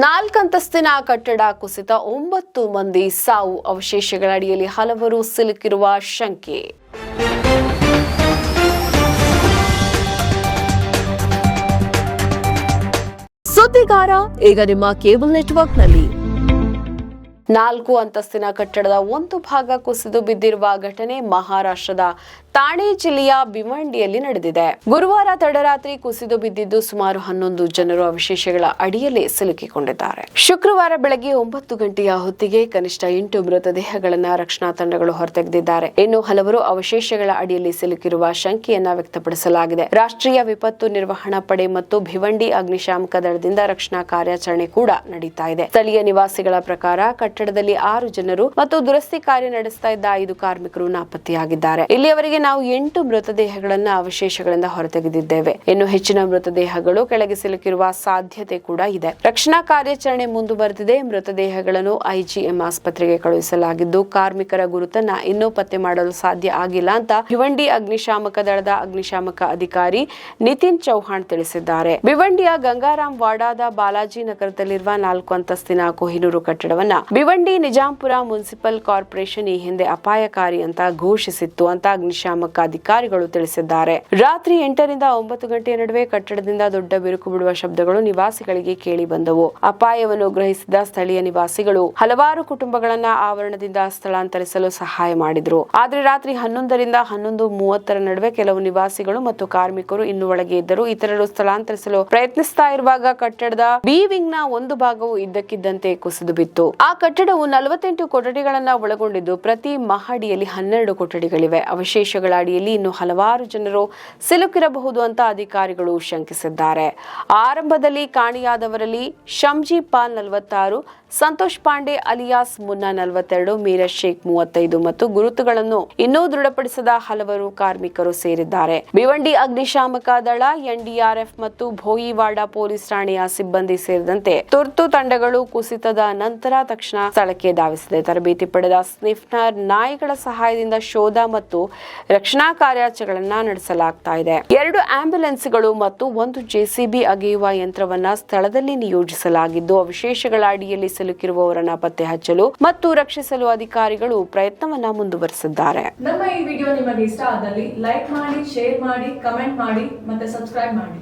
4 ಅಂತಸ್ತಿನ ಕಟ್ಟಡ ಕುಸಿತ 9 ಮಂದಿ ಸಾವು, ಅವಶೇಷಗಳ ಅಡಿಯಲ್ಲಿ ಹಲವರು ಸಿಲುಕಿರುವ ಶಂಕೆ. ಸುದ್ದಿಗಾರ ಈಗ ನಿಮ್ಮ ಕೇಬಲ್ ನೆಟ್ವರ್ಕ್ನಲ್ಲಿ. 4 ಅಂತಸ್ತಿನ ಕಟ್ಟಡದ ಒಂದು ಭಾಗ ಕುಸಿದು ಬಿದ್ದಿರುವ ಘಟನೆ ಮಹಾರಾಷ್ಟ್ರದ ಥಾಣೆ ಜಿಲ್ಲೆಯ ಭಿವಂಡಿಯಲ್ಲಿ ನಡೆದಿದೆ. ಗುರುವಾರ ತಡರಾತ್ರಿ ಕುಸಿದು ಬಿದ್ದಿದ್ದು ಸುಮಾರು 11 ಜನರು ಅವಶೇಷಗಳ ಅಡಿಯಲ್ಲಿ ಸಿಲುಕಿಕೊಂಡಿದ್ದಾರೆ. ಶುಕ್ರವಾರ ಬೆಳಗ್ಗೆ 9 ಗಂಟೆಯ ಹೊತ್ತಿಗೆ ಕನಿಷ್ಠ 8 ಮೃತದೇಹಗಳನ್ನು ರಕ್ಷಣಾ ತಂಡಗಳು ಹೊರತೆಗೆದಿದ್ದಾರೆ. ಇನ್ನು ಹಲವರು ಅವಶೇಷಗಳ ಅಡಿಯಲ್ಲಿ ಸಿಲುಕಿರುವ ಶಂಕೆಯನ್ನ ವ್ಯಕ್ತಪಡಿಸಲಾಗಿದೆ. ರಾಷ್ಟ್ರೀಯ ವಿಪತ್ತು ನಿರ್ವಹಣಾ ಪಡೆ ಮತ್ತು ಭಿವಂಡಿ ಅಗ್ನಿಶಾಮಕ ದಳದಿಂದ ರಕ್ಷಣಾ ಕಾರ್ಯಾಚರಣೆ ಕೂಡ ನಡೀತಾ ಇದೆ. ಸ್ಥಳೀಯ ನಿವಾಸಿಗಳ ಪ್ರಕಾರ ಕಟ್ಟಡದಲ್ಲಿ 6 ಜನರು ಮತ್ತು ದುರಸ್ತಿ ಕಾರ್ಯ ನಡೆಸ್ತಾ ಇದ್ದ 5 ಕಾರ್ಮಿಕರು ನಾಪತ್ತೆಯಾಗಿದ್ದಾರೆ. ಇಲ್ಲಿಯವರೆಗೆ ನಾವು 8 ಮೃತದೇಹಗಳನ್ನು ಅವಶೇಷಗಳಿಂದ ಹೊರತೆಗೆದಿದ್ದೇವೆ. ಇನ್ನು ಹೆಚ್ಚಿನ ಮೃತದೇಹಗಳು ಕೆಳಗೆ ಸಿಲುಕಿರುವ ಸಾಧ್ಯತೆ ಕೂಡ ಇದೆ. ರಕ್ಷಣಾ ಕಾರ್ಯಾಚರಣೆ ಮುಂದುವರೆದಿದೆ. ಮೃತದೇಹಗಳನ್ನು ಐಜಿಎಂ ಆಸ್ಪತ್ರೆಗೆ ಕಳುಹಿಸಲಾಗಿದ್ದು ಕಾರ್ಮಿಕರ ಗುರುತನ್ನ ಇನ್ನೂ ಪತ್ತೆ ಮಾಡಲು ಸಾಧ್ಯ ಆಗಿಲ್ಲ ಅಂತ ಭಿವಂಡಿ ಅಗ್ನಿಶಾಮಕ ದಳದ ಅಗ್ನಿಶಾಮಕ ಅಧಿಕಾರಿ ನಿತಿನ್ ಚೌಹಾಣ್ ತಿಳಿಸಿದ್ದಾರೆ. ಭಿವಂಡಿಯ ಗಂಗಾರಾಮ್ ವಾಡಾದ ಬಾಲಾಜಿ ನಗರದಲ್ಲಿರುವ 4 ಅಂತಸ್ತಿನ ಕೊಹಿನೂರು ಕಟ್ಟಡವನ್ನ ಭಿವಂಡಿ ನಿಜಾಂಪುರ ಮುನ್ಸಿಪಲ್ ಕಾರ್ಪೊರೇಷನ್ ಈ ಹಿಂದೆ ಅಪಾಯಕಾರಿ ಅಂತ ಘೋಷಿಸಿತ್ತು ಅಂತ ಅಗ್ನಿಶಾಮಕ ಅಧಿಕಾರಿಗಳು ತಿಳಿಸಿದ್ದಾರೆ. ರಾತ್ರಿ 8 ರಿಂದ 9 ಗಂಟೆಯ ನಡುವೆ ಕಟ್ಟಡದಿಂದ ದೊಡ್ಡ ಬಿರುಕು ಬಿಡುವ ಶಬ್ದಗಳು ನಿವಾಸಿಗಳಿಗೆ ಕೇಳಿ ಬಂದವು. ಅಪಾಯವನ್ನು ಗ್ರಹಿಸಿದ ಸ್ಥಳೀಯ ನಿವಾಸಿಗಳು ಹಲವಾರು ಕುಟುಂಬಗಳನ್ನ ಆವರಣದಿಂದ ಸ್ಥಳಾಂತರಿಸಲು ಸಹಾಯ ಮಾಡಿದ್ರು. ಆದ್ರೆ ರಾತ್ರಿ 11 ರಿಂದ 11:30 ನಡುವೆ ಕೆಲವು ನಿವಾಸಿಗಳು ಮತ್ತು ಕಾರ್ಮಿಕರು ಇನ್ನೂ ಒಳಗೆ ಇದ್ದರು. ಇತರರು ಸ್ಥಳಾಂತರಿಸಲು ಪ್ರಯತ್ನಿಸ್ತಾ ಇರುವಾಗ ಕಟ್ಟಡದ ಬಿ ವಿಂಗ್ ನ ಒಂದು ಭಾಗವು ಇದ್ದಕ್ಕಿದ್ದಂತೆ ಕುಸಿದು ಬಿತ್ತು. ಆ ಕಟ್ಟಡವು 48 ಕೊಠಡಿಗಳನ್ನ ಒಳಗೊಂಡಿದ್ದು ಪ್ರತಿ ಮಹಡಿಯಲ್ಲಿ 12 ಕೊಠಡಿಗಳಿವೆ. ಅವಶೇಷಗಳ ಅಡಿಯಲ್ಲಿ ಇನ್ನು ಹಲವಾರು ಜನರು ಸಿಲುಕಿರಬಹುದು ಅಂತ ಅಧಿಕಾರಿಗಳು ಶಂಕಿಸಿದ್ದಾರೆ. ಆರಂಭದಲ್ಲಿ ಕಾಣೆಯಾದವರಲ್ಲಿ ಶಂಜಿ ಪಾಲ್ 46, ಸಂತೋಷ್ ಪಾಂಡೆ ಅಲಿಯಾಸ್ ಮುನ್ನಾ 42, ಮೀರಜ್ ಶೇಖ್ 35 ಮತ್ತು ಗುರುತುಗಳನ್ನು ಇನ್ನೂ ದೃಢಪಡಿಸದ ಹಲವರು ಕಾರ್ಮಿಕರು ಸೇರಿದ್ದಾರೆ. ಭಿವಂಡಿ ಅಗ್ನಿಶಾಮಕ ದಳ, ಎನ್ಡಿಆರ್ಎಫ್ ಮತ್ತು ಭೋಯಿವಾಡ ಪೊಲೀಸ್ ಠಾಣೆಯ ಸಿಬ್ಬಂದಿ ಸೇರಿದಂತೆ ತುರ್ತು ತಂಡಗಳು ಕುಸಿತದ ನಂತರ ತಕ್ಷಣ ಸ್ಥಳಕ್ಕೆ ಧಾವಿಸಿದೆ. ತರಬೇತಿ ಪಡೆದ ಸ್ನಿಫ್ನರ್ ನಾಯಿಗಳ ಸಹಾಯದಿಂದ ಶೋಧ ಮತ್ತು ರಕ್ಷಣಾ ಕಾರ್ಯಾಚರಣೆಗಳನ್ನ ನಡೆಸಲಾಗ್ತಾ ಇದೆ. 2 ಆಂಬ್ಯುಲೆನ್ಸ್ಗಳು ಮತ್ತು 1 ಜೆಸಿಬಿ ಅಗೆಯುವ ಯಂತ್ರವನ್ನ ಸ್ಥಳದಲ್ಲಿ ನಿಯೋಜಿಸಲಾಗಿದ್ದು ಅವಶೇಷಗಳ ಅಡಿಯಲ್ಲಿ ಸಿಲುಕಿರುವವರನ್ನ ಪತ್ತೆ ಹಚ್ಚಲು ಮತ್ತು ರಕ್ಷಿಸಲು ಅಧಿಕಾರಿಗಳು ಪ್ರಯತ್ನವನ್ನ ಮುಂದುವರೆಸಿದ್ದಾರೆ. ನಮ್ಮ ಈ ವಿಡಿಯೋ ನಿಮಗೆ ಇಷ್ಟ ಆದಲ್ಲಿ ಲೈಕ್ ಮಾಡಿ, ಶೇರ್ ಮಾಡಿ, ಕಮೆಂಟ್ ಮಾಡಿ ಮತ್ತೆ ಸಬ್ಸ್ಕ್ರೈಬ್ ಮಾಡಿ.